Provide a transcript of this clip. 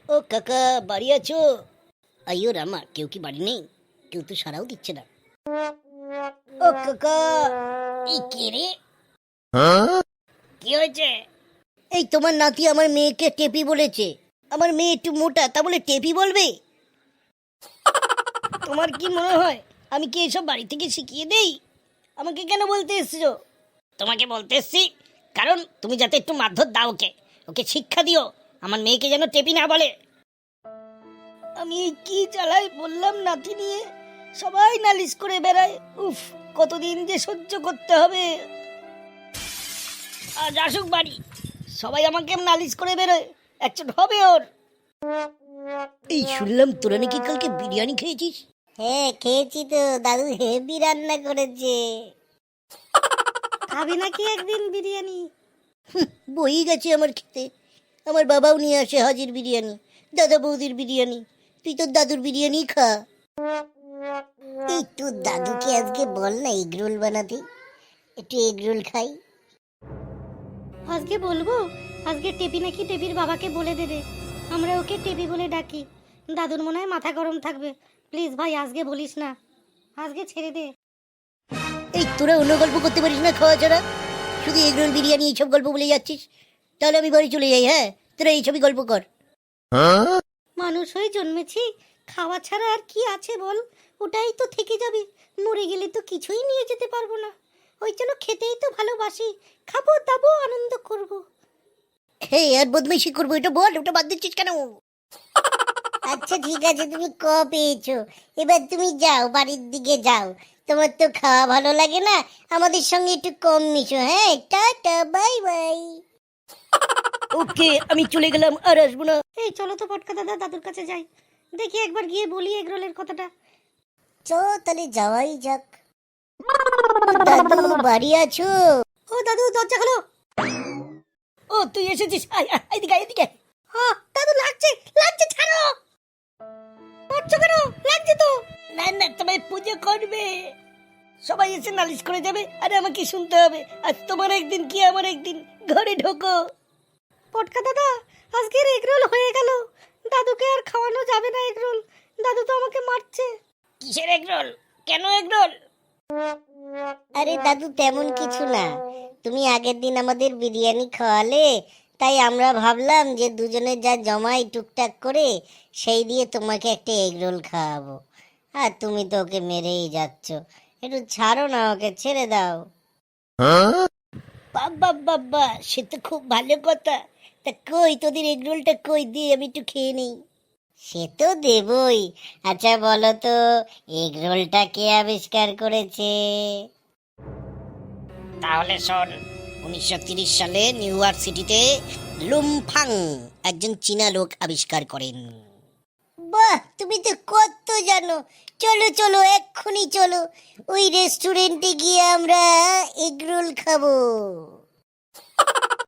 ও কাকা, বাড়ি আছো? আইও রামা, কেউ কি বাড়ি নেই? কেউ তো সারাও দিচ্ছে না। ও কাকা। এই কে রে? কি হয়েছে? এই তোমার নাতি আমার মেয়েকে টেপি বলেছে। আমার মেয়ে একটু মোটা, তা বলে টেপি বলবে? তোমার কি মনে হয় আমি কি এসব বাড়ি থেকে শিখিয়ে দেই? আমাকে কেন বলতে এসছো? তোমাকে বলতে এসছি কারণ তুমি যাতে একটু মারধর দাও, ওকে ওকে শিক্ষা দিও, আমার মেয়েকে যেন টেপি না বলে। আমি এই কি জ্বালাই বললাম নাতি নিয়ে, সবাই নালিশ করে বেড়ায়। উফ, কতদিন যে সহ্য করতে হবে। আজ আসুক বাড়ি, সবাই আমাকে নালিশ করে বেরোয়, একচোট হবে ওর। এই শুনলাম তোরা নাকি কালকে বিরিয়ানি খেয়েছিস? হ্যাঁ খেয়েছি তো, দাদু হেভি রান্না করেছে। খাবি নাকি একদিন বিরিয়ানি? বই গেছে আমার খেতে। আমার বাবাও নিয়ে আসে হাজির বিরিয়ানি, দাদা বৌদির বিরিয়ানি। তুই তোর দাদুর বিরিয়ানি খা। এই তোর দাদুকে আজকে বল না এগরোল বানাতে, একটু এগরোল খাই। আজকে বলবো? আজকে টেপি নাকি টেপির বাবাকে বলে দেবে আমরা ওকে টেপি বলে ডাকি। দাদুর মনে হয় মাথা গরম থাকবে। প্লিজ ভাই আজকে বলিস না, আজকে ছেড়ে দে। এই তোরা অন্য গল্প করতে পারিস না খাওয়া ছাড়া? শুধু এগরোল বিরিয়ানি এইসব গল্প বলে যাচ্ছিস। তাহলে আমি বাড়ি চলে যাই। হ্যাঁ, তোরা এইসবই গল্প কর। মানুষ হয়ে জন্মেছি, খাওয়া ছাড়া আর কি আছে বল? ওটাই তো থেকে যাবে। মরে গেলে তো কিছুই নিয়ে যেতে পারবো না। ওই জন্য খেতেই তো ভালোবাসি, খাবো দাবো আনন্দ করব। হ্যাঁ, আর বদমাইশি করবো এটা বল, ওটা বাদ দিচ্ছিস কেন? আচ্ছা ঠিক আছে, তুমি ক পেয়েছো, এবার তুমি যাও, বাড়ির দিকে যাও। তোমার তো খাওয়া ভালো লাগে না, আমাদের সঙ্গে একটু কম মিশো। হ্যাঁ, টাটা, বাই বাই। ওকে, আমি চলে গেলাম, আর আসবো না। এই চলো তো পটকা দাদা, দাদুর কাছে যাই, দেখি একবার গিয়ে বলি এগরোলের কথাটা। চো তাহলে যাওয়াই যাক। দাদু বাড়ি আছো? ও দাদু, দরজা খোলো। ও তুই এসেছিস, আয় আয়, এদিকে আয়, এদিকে আয়। দাদু লাগছে, লাগছে, ছাড়ো। মারছো কেন? লাগছে তো। না না, তোমায় পুজো করবে, সবাই এসে নালিশ করে যাবে, আরে আমাকে শুনতে হবে। আজ তোমার একদিন কি আমার একদিন, ঘরে ঢোকো। পটকা দাদা, আজকের এগরোল হয়ে গেল। দাদুকে আর খাওয়ানো যাবে না এগরোল, দাদু তো আমাকে মারছে। কিসের এগরোল? কেন এগরোল? আরে দাদু তেমন কিছু না, তুমি আগের দিন আমাদের বিরিয়ানি খাওয়ালে, তাই আমরা ভাবলাম যে দুজনে যা জমাই টুকটাক করে সেই দিয়ে তোমাকে একটা এগরোল খাওয়াবো। আর তুমি তো ওকে মেরেই যাচ্ছ, একটু ছাড়ো না, ওকে ছেড়ে দাও। বাবা বাবা, সে তো খুব ভালো কথা। তা কই তোদের এগরোলটা, কই দিয়ে আমি একটু খেয়ে নেই। সে তো দেবই। আচ্ছা বলো তো, এগরোলটা কে আবিষ্কার করেছে? তাহলে শোন, 1930 সালে নিউ ইয়র্ক সিটিতে লুমফাং একজন চীনা লোক আবিষ্কার করেন। বাহ, তুমি তো কত জানো। চলো চলো, এক্ষুনি চলো, ওই রেস্টুরেন্টে গিয়ে আমরা এগরোল খাবো।